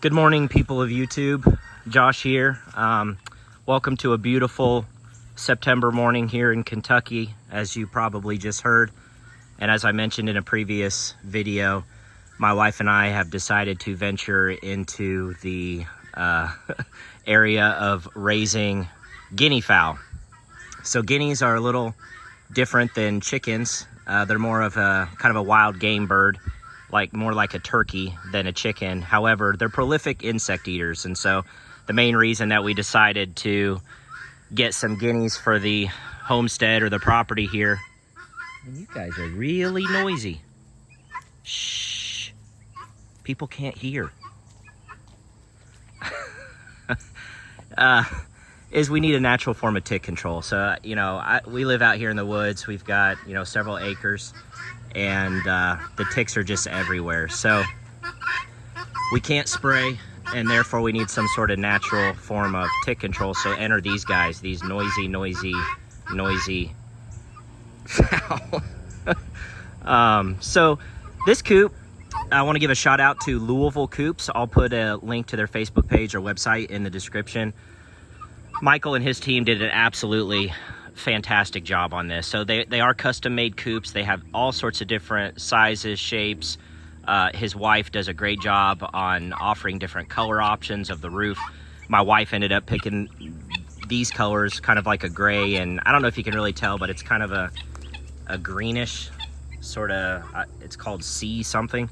Good morning, people of YouTube. Josh here. Welcome to a beautiful September morning here in Kentucky, as you probably just heard. And as I mentioned in a previous video, my wife and I have decided to venture into the area of raising guinea fowl. So guineas are a little different than chickens. They're more of a kind of a wild game bird, more like a turkey than a chicken. However, they're prolific insect eaters, and so the main reason that we decided to get some guineas for the homestead or the property here. And you guys are really noisy. Shh. People can't hear. Is we need a natural form of tick control. So, we live out here in the woods. We've got, several acres. And the ticks are just everywhere. So we can't spray, and therefore we need some sort of natural form of tick control. So enter these guys, these noisy fowl. So this coop, I want to give a shout out to Louisville Coops. I'll put a link to their Facebook page or website in the description. Michael and his team did an absolutely fantastic job on this. So they are custom made coops. They have all sorts of different sizes, shapes. His wife does a great job on offering different color options of the roof. My wife ended up picking these colors, kind of like a gray, and I don't know if you can really tell, but it's kind of a greenish sort of, it's called sea something.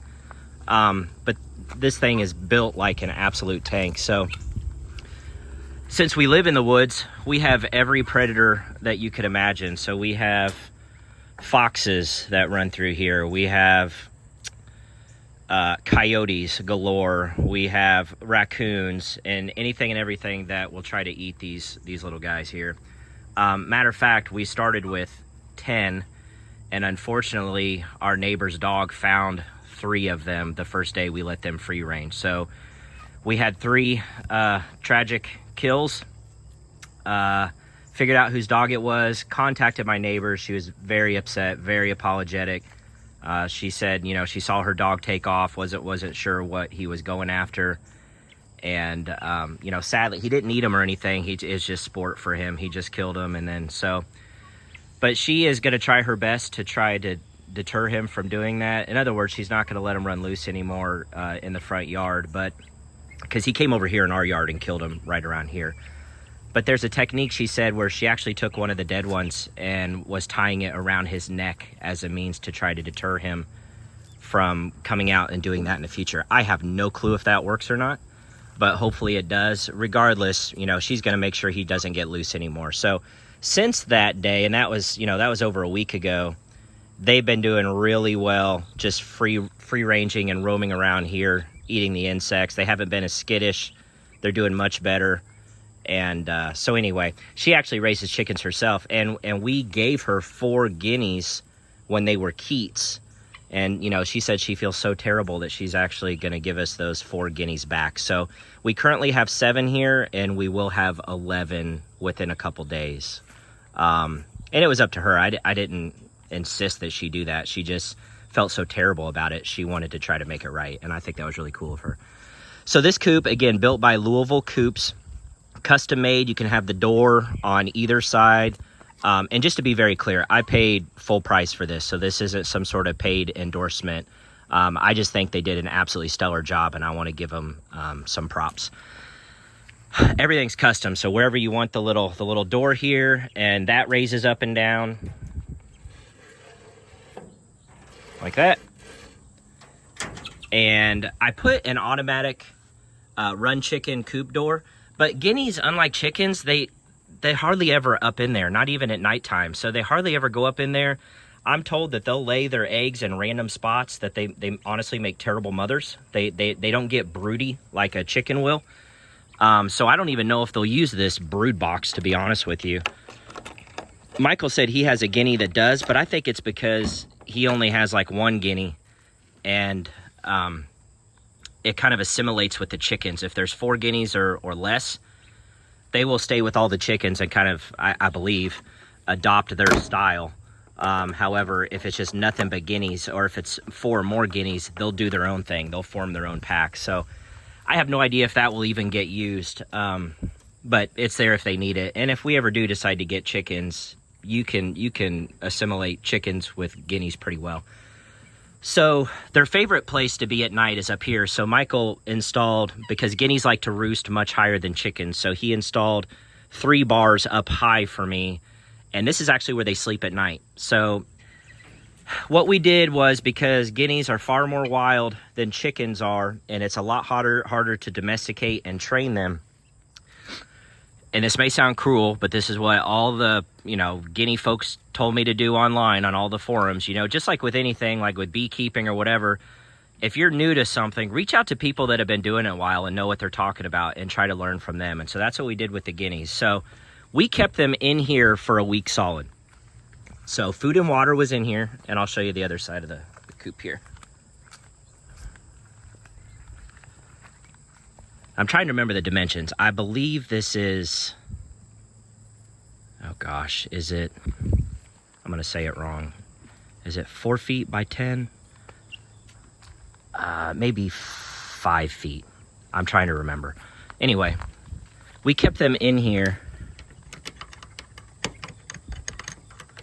But this thing is built like an absolute tank. So since we live in the woods, we have every predator that you could imagine. So we have foxes that run through here. We have coyotes galore. We have raccoons and anything and everything that will try to eat these little guys here. Matter of fact, we started with 10, and unfortunately, our neighbor's dog found 3 of them the first day we let them free range. So we had 3 tragic kills. Figured out whose dog it was, contacted my neighbor. She was very upset, very apologetic. She said, she saw her dog take off, wasn't sure what he was going after. And, sadly, he didn't eat him or anything. It's just sport for him. He just killed him. And then but she is going to try her best to try to deter him from doing that. In other words, she's not going to let him run loose anymore in the front yard, because he came over here in our yard and killed him right around here. But there's a technique, she said, where she actually took one of the dead ones and was tying it around his neck as a means to try to deter him from coming out and doing that in the future. I have no clue if that works or not, but hopefully it does. Regardless, she's going to make sure he doesn't get loose anymore. So since that day, and that was over a week ago, they've been doing really well, just free ranging and roaming around here, eating the insects. They haven't been as skittish. They're doing much better. And so anyway, she actually raises chickens herself, and we gave her 4 guineas when they were Keats. And she said she feels so terrible that she's actually going to give us those 4 guineas back. So we currently have 7 here, and we will have 11 within a couple days. And it was up to her. I didn't insist that she do that. She just felt so terrible about it. She wanted to try to make it right, and I think that was really cool of her. So this coop, again, built by Louisville Coops, custom made. You can have the door on either side. And just to be very clear, I paid full price for this, so this isn't some sort of paid endorsement. I just think they did an absolutely stellar job, and I want to give them some props. Everything's custom, so wherever you want the little door here, and that raises up and down like that. And I put an automatic run chicken coop door, but guineas, unlike chickens, they hardly ever up in there, not even at nighttime. So they hardly ever go up in there. I'm told that they'll lay their eggs in random spots, that they honestly make terrible mothers. They don't get broody like a chicken will. So I don't even know if they'll use this brood box, to be honest with you. Michael said he has a guinea that does, but I think it's because he only has like one guinea, and it kind of assimilates with the chickens. If there's 4 guineas or less, they will stay with all the chickens and kind of, I believe, adopt their style. However, if it's just nothing but guineas, or if it's 4 or more guineas, they'll do their own thing. They'll form their own pack. So I have no idea if that will even get used, but it's there if they need it. And if we ever do decide to get chickens, you can assimilate chickens with guineas pretty well. So their favorite place to be at night is up here. So Michael installed, because guineas like to roost much higher than chickens, so he installed 3 bars up high for me. And this is actually where they sleep at night. So what we did was, because guineas are far more wild than chickens are, and it's a lot harder to domesticate and train them. And this may sound cruel, but this is what all the, guinea folks told me to do online on all the forums. Just like with anything, like with beekeeping or whatever, if you're new to something, reach out to people that have been doing it a while and know what they're talking about, and try to learn from them. And so that's what we did with the guineas. So we kept them in here for a week solid. So food and water was in here, and I'll show you the other side of the coop here. I'm trying to remember the dimensions. I believe this is, oh gosh, is it, I'm gonna say it wrong. Is it 4 feet by 10? Maybe 5 feet. I'm trying to remember. Anyway, we kept them in here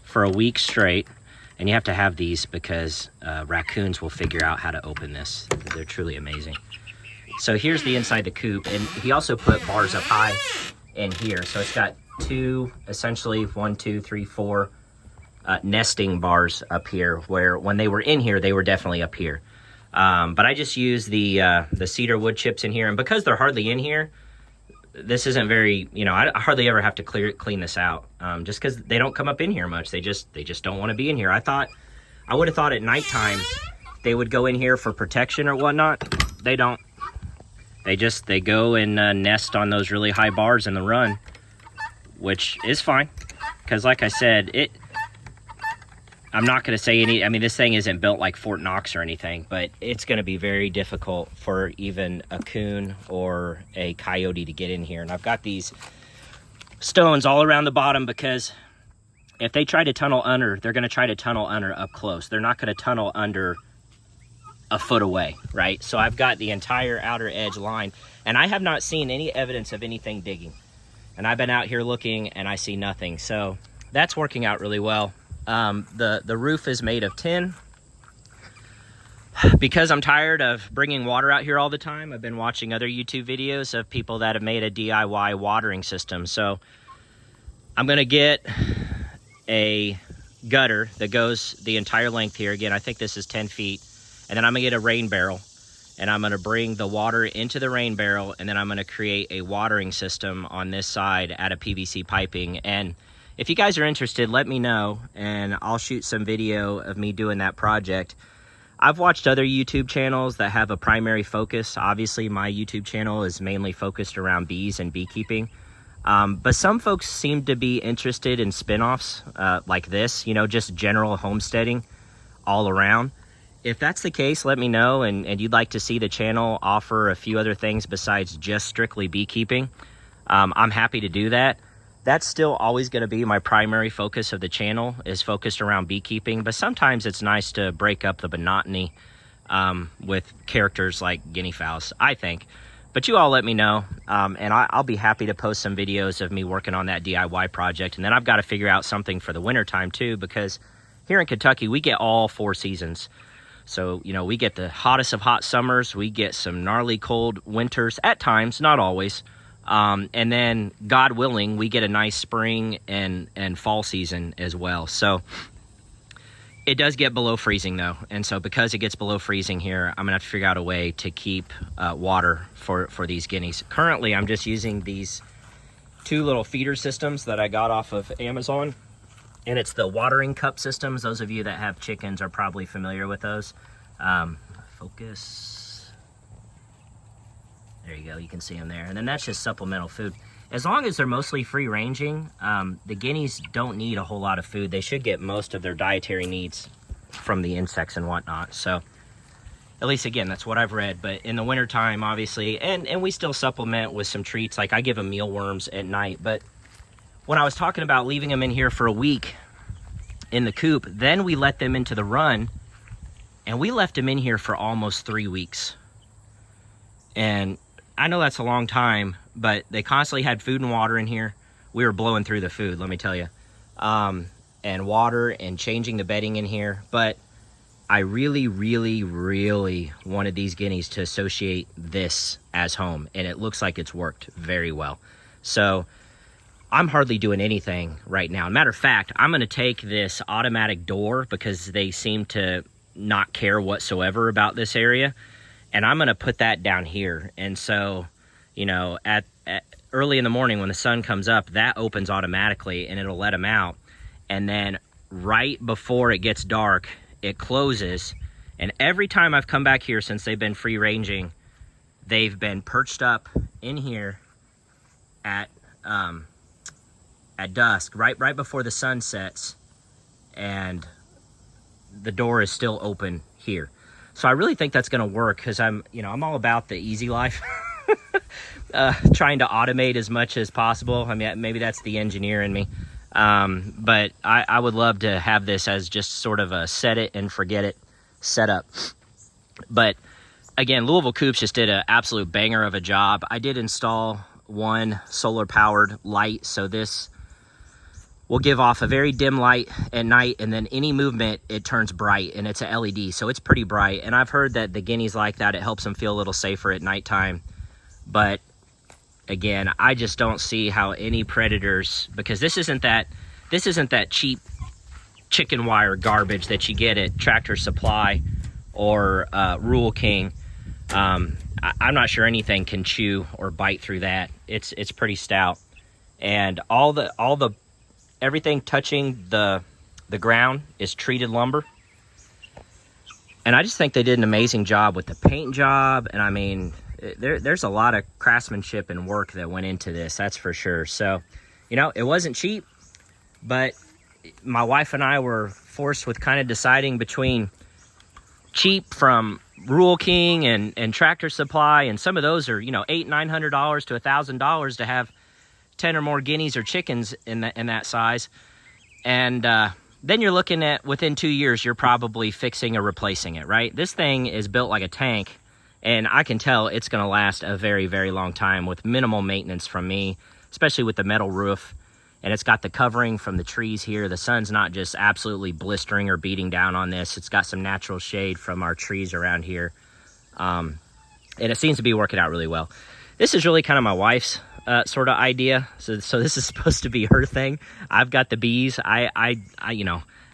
for a week straight, and you have to have these because raccoons will figure out how to open this. They're truly amazing. So here's the inside the coop, and he also put bars up high in here. So it's got 2, essentially 1, 2, 3, 4 nesting bars up here, where when they were in here, they were definitely up here. But I just use the cedar wood chips in here, and because they're hardly in here, this isn't very, I hardly ever have to clean this out, just because they don't come up in here much. They just don't want to be in here. I would have thought at nighttime they would go in here for protection or whatnot. They don't. They go and nest on those really high bars in the run, which is fine, because like I said, I'm not going to say this thing isn't built like Fort Knox or anything, but it's going to be very difficult for even a coon or a coyote to get in here. And I've got these stones all around the bottom, because if they try to tunnel under, they're going to try to tunnel under up close. They're not going to tunnel under a foot away, right? So I've got the entire outer edge line, and I have not seen any evidence of anything digging. And I've been out here looking, and I see nothing. So that's working out really well. The roof is made of tin. Because I'm tired of bringing water out here all the time, I've been watching other YouTube videos of people that have made a DIY watering system. So I'm gonna get a gutter that goes the entire length here. Again, I think this is 10 feet. And then I'm gonna get a rain barrel, and I'm gonna bring the water into the rain barrel, and then I'm gonna create a watering system on this side out of PVC piping. And if you guys are interested, let me know, and I'll shoot some video of me doing that project. I've watched other YouTube channels that have a primary focus. Obviously, my YouTube channel is mainly focused around bees and beekeeping. But some folks seem to be interested in spin-offs like this, just general homesteading all around. If that's the case, let me know, and you'd like to see the channel offer a few other things besides just strictly beekeeping, I'm happy to do that. That's still always going to be my primary focus of the channel, is focused around beekeeping, but sometimes it's nice to break up the monotony with characters like guinea fowls, I think. But you all let me know, and I'll be happy to post some videos of me working on that DIY project. And then I've got to figure out something for the winter time too, because here in Kentucky, we get all 4 seasons. So, we get the hottest of hot summers, we get some gnarly cold winters at times, not always. And then, God willing, we get a nice spring and fall season as well. So it does get below freezing though. And so because it gets below freezing here, I'm gonna have to figure out a way to keep water for these guineas. Currently, I'm just using these 2 little feeder systems that I got off of Amazon. And it's the watering cup systems. Those of you that have chickens are probably familiar with those. Focus. There you go, you can see them there. And then that's just supplemental food. As long as they're mostly free ranging, the guineas don't need a whole lot of food. They should get most of their dietary needs from the insects and whatnot. So at least, again, that's what I've read. But in the wintertime, obviously, and we still supplement with some treats. Like I give them mealworms at night. But when I was talking about leaving them in here for a week in the coop, then we let them into the run, and we left them in here for almost 3 weeks. And I know that's a long time, but they constantly had food and water in here. We were blowing through the food, let me tell you. And water and changing the bedding in here. But I really, really, really wanted these guineas to associate this as home. And it looks like it's worked very well. So I'm hardly doing anything right now. Matter of fact, I'm going to take this automatic door because they seem to not care whatsoever about this area. And I'm going to put that down here. And so, you know, at early in the morning when the sun comes up, that opens automatically and it'll let them out. And then right before it gets dark, it closes. And every time I've come back here since they've been free ranging, they've been perched up in here at dusk, right before the sun sets, and the door is still open here. So I really think that's going to work because I'm all about the easy life. Trying to automate as much as possible. I mean, maybe that's the engineer in me. But I would love to have this as just sort of a set it and forget it setup. But again, Louisville Coops just did an absolute banger of a job. I did install one solar powered light. So this will give off a very dim light at night, and then any movement, it turns bright, and it's a LED, so it's pretty bright. And I've heard that the guineas like that. It helps them feel a little safer at nighttime. But again, I just don't see how any predators, because this isn't that cheap chicken wire garbage that you get at Tractor Supply or Rural King. I'm not sure anything can chew or bite through that. It's pretty stout, and everything touching the ground is treated lumber. And I just think they did an amazing job with the paint job. And I mean, there's a lot of craftsmanship and work that went into this, that's for sure. So, it wasn't cheap, but my wife and I were forced with kind of deciding between cheap from Rural King and Tractor Supply. And some of those are, $800-900 to $1,000 to have 10 or more guineas or chickens in that size. And then you're looking at, within 2 years, you're probably fixing or replacing it, right? This thing is built like a tank, and I can tell it's going to last a very, very long time with minimal maintenance from me, especially with the metal roof. And it's got the covering from the trees here. The sun's not just absolutely blistering or beating down on this. It's got some natural shade from our trees around here. And it seems to be working out really well. This is really kind of my wife's sort of idea. So this is supposed to be her thing. I've got the bees. I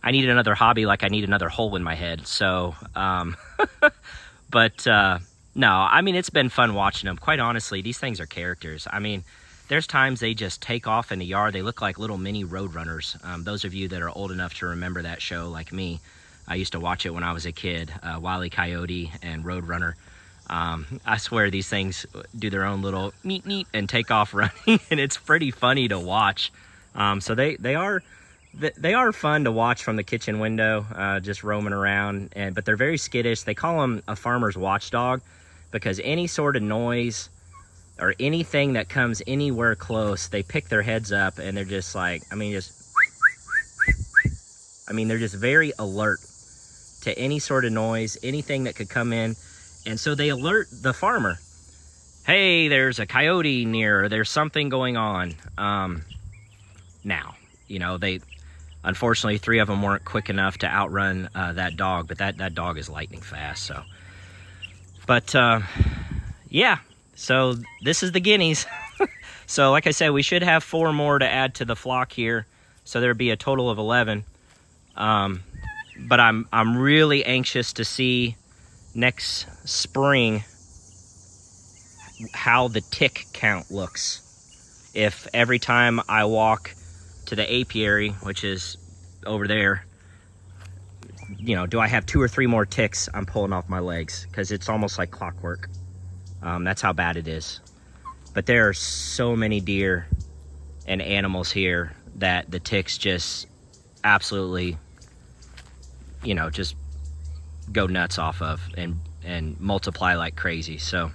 need another hobby like I need another hole in my head. So, but no, I mean, it's been fun watching them. Quite honestly, these things are characters. I mean, there's times they just take off in the yard. They look like little mini roadrunners. Those of you that are old enough to remember that show like me, I used to watch it when I was a kid, Wile E. Coyote and Roadrunner. I swear these things do their own little meep meep and take off running, and it's pretty funny to watch. So they are fun to watch from the kitchen window, just roaming around. But they're very skittish. They call them a farmer's watchdog because any sort of noise or anything that comes anywhere close, they pick their heads up and they're just like, they're just very alert to any sort of noise, anything that could come in. And so they alert the farmer, hey, there's a coyote near, or there's something going on. Now, they, unfortunately, 3 of them weren't quick enough to outrun that dog, but that dog is lightning fast, so. But, yeah, so this is the guineas. So, like I said, we should have 4 more to add to the flock here, so there'd be a total of 11. But I'm really anxious to see next spring how the tick count looks. If every time I walk to the apiary, which is over there, do I have 2 or 3 more ticks I'm pulling off my legs? Because it's almost like clockwork. That's how bad it is. But there are so many deer and animals here that the ticks just absolutely, you know, just go nuts off of and multiply like crazy. So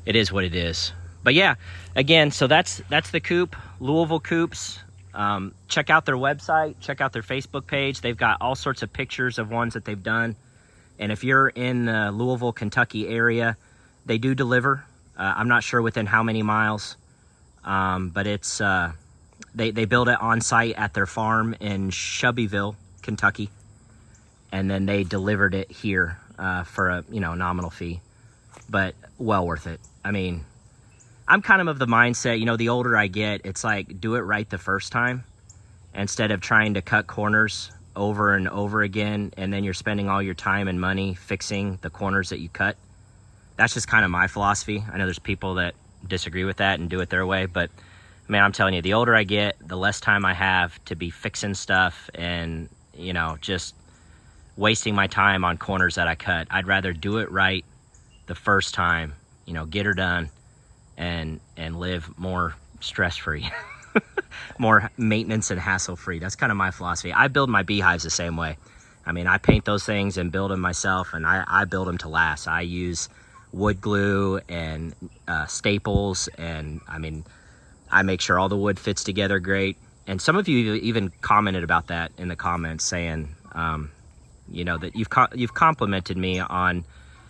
it is what it is. But yeah, again, so that's the Coop, Louisville Coops. Check out their website, check out their Facebook page. They've got all sorts of pictures of ones that they've done. And if you're in the Louisville, Kentucky area, they do deliver. I'm not sure within how many miles, but it's they build it on site at their farm in Shelbyville, Kentucky, and then they delivered it here for a nominal fee, but well worth it. I mean, I'm kind of the mindset, the older I get, it's like, do it right the first time instead of trying to cut corners over and over again, and then you're spending all your time and money fixing the corners that you cut. That's just kind of my philosophy. I know there's people that disagree with that and do it their way, but man, I'm telling you, the older I get, the less time I have to be fixing stuff and, just wasting my time on corners that I cut. I'd rather do it right the first time, get her done and live more stress-free, more maintenance and hassle-free. That's kind of my philosophy. I build my beehives the same way. I mean, I paint those things and build them myself, and I build them to last. I use wood glue and staples, and I make sure all the wood fits together great. And some of you even commented about that in the comments, saying that you've complimented me on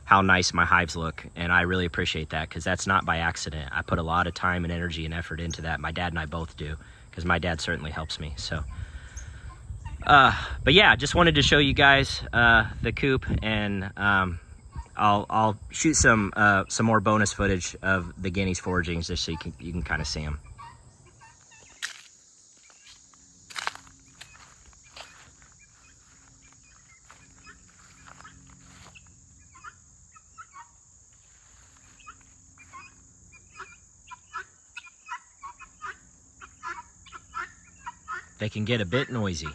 how nice my hives look, and I really appreciate that, because that's not by accident. I put a lot of time and energy and effort into that. My dad and I both do, because my dad certainly helps me. So but yeah, just wanted to show you guys the coop, and I'll shoot some more bonus footage of the guineas foraging, just so you can kind of see them. They can get a bit noisy.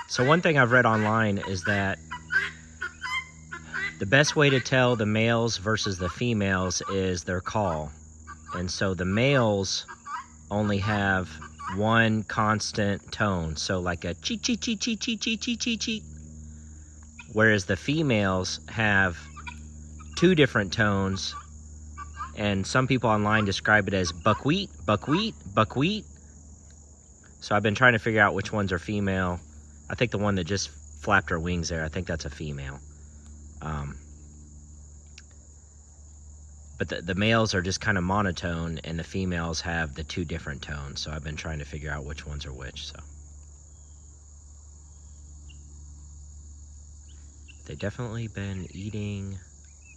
So one thing I've read online is that the best way to tell the males versus the females is their call. And so the males only have one constant tone, so like a cheet, cheet, cheet, cheet, cheet, cheet, cheet, cheet, cheet. Whereas the females have two different tones, and some people online describe it as buckwheat, buckwheat, buckwheat. So I've been trying to figure out which ones are female. I think the one that just flapped her wings there, I think that's a female. But the males are just kind of monotone, and the females have the two different tones. So I've been trying to figure out which ones are which. So they've definitely been eating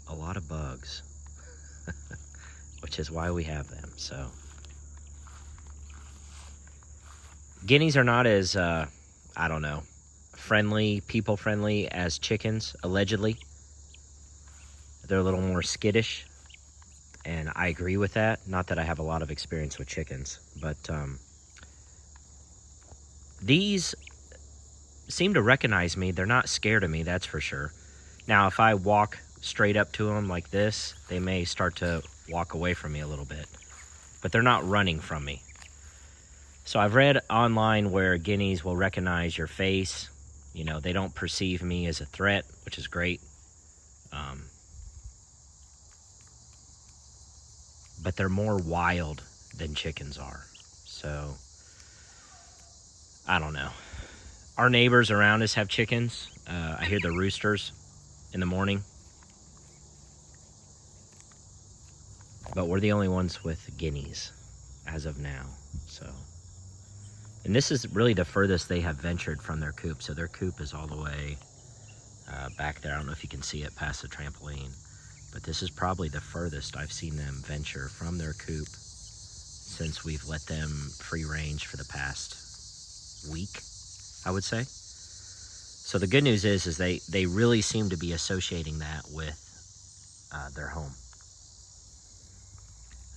a lot of bugs, which is why we have them. So guineas are not as people friendly as chickens, allegedly. They're a little more skittish, and I agree with that. Not that I have a lot of experience with chickens, but these seem to recognize me. They're not scared of me, that's for sure. Now, if I walk straight up to them like this, they may start to walk away from me a little bit, but they're not running from me. So I've read online where guineas will recognize your face. They don't perceive me as a threat, which is great. But they're more wild than chickens are. So, I don't know. Our neighbors around us have chickens. I hear the roosters in the morning. But we're the only ones with guineas as of now. So, and this is really the furthest they have ventured from their coop. So their coop is all the way back there. I don't know if you can see it past the trampoline. But this is probably the furthest I've seen them venture from their coop since we've let them free range for the past week, I would say. So the good news is they really seem to be associating that with their home.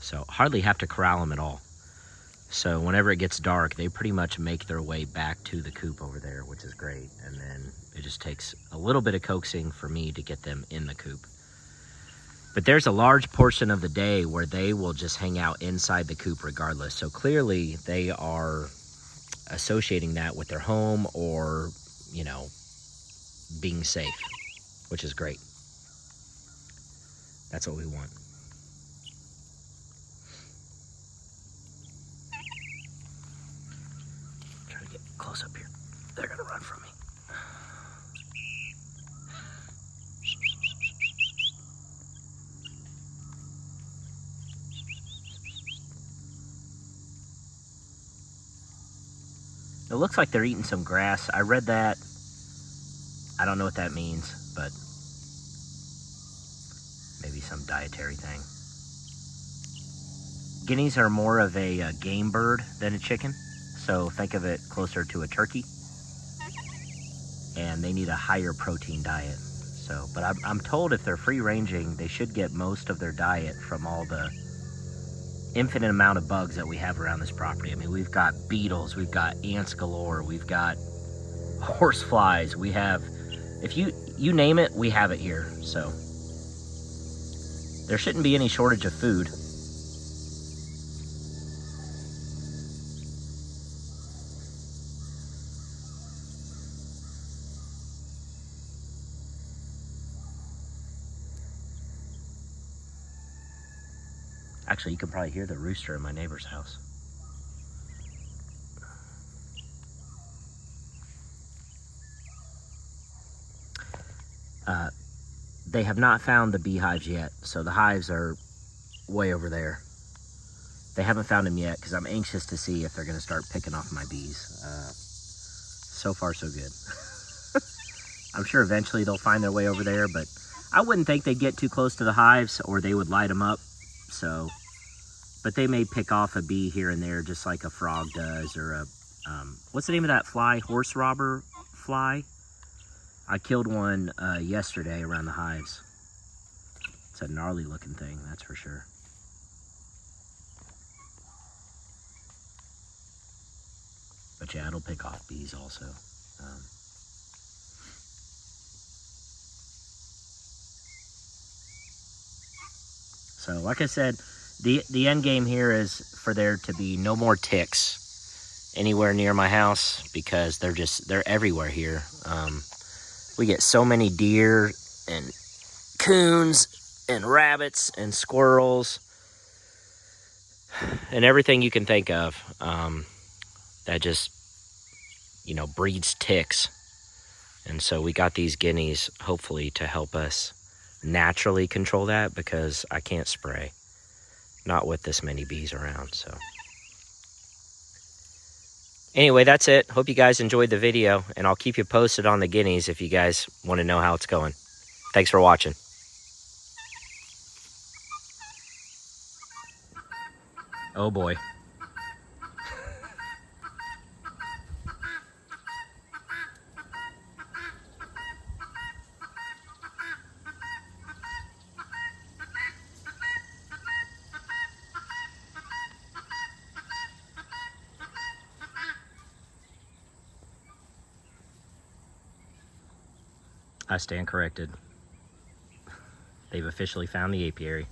So hardly have to corral them at all. So whenever it gets dark, they pretty much make their way back to the coop over there, which is great. And then it just takes a little bit of coaxing for me to get them in the coop. But there's a large portion of the day where they will just hang out inside the coop regardless. So clearly they are associating that with their home or, you know, being safe, which is great. That's what we want. Try to get close up here. They're gonna run from me. It looks like they're eating some grass. I read that. I don't know what that means, but maybe some dietary thing. Guineas are more of a game bird than a chicken, so think of it closer to a turkey. And they need a higher protein diet. So, but I'm told if they're free ranging, they should get most of their diet from all the infinite amount of bugs that we have around this property. I mean, we've got beetles, we've got ants galore, we've got horse flies, we have, if you name it, we have it here. So there shouldn't be any shortage of food. Actually, you can probably hear the rooster in my neighbor's house. They have not found the beehives yet, so the hives are way over there. They haven't found them yet because I'm anxious to see if they're going to start picking off my bees. So far, so good. I'm sure eventually they'll find their way over there, but I wouldn't think they'd get too close to the hives or they would light them up. So, but they may pick off a bee here and there, just like a frog does, or a, what's the name of that fly? Horse robber fly? I killed one yesterday around the hives. It's a gnarly looking thing, that's for sure. But yeah, it'll pick off bees also. So like I said, the end game here is for there to be no more ticks anywhere near my house because they're everywhere here. We get so many deer and coons and rabbits and squirrels and everything you can think of that just, you know, breeds ticks. And so we got these guineas hopefully to help us naturally control that because I can't spray, not with this many bees around. So anyway, that's it. Hope you guys enjoyed the video, and I'll keep you posted on the guineas if you guys want to know how it's going. Thanks for watching. Oh boy. I stand corrected. They've officially found the apiary.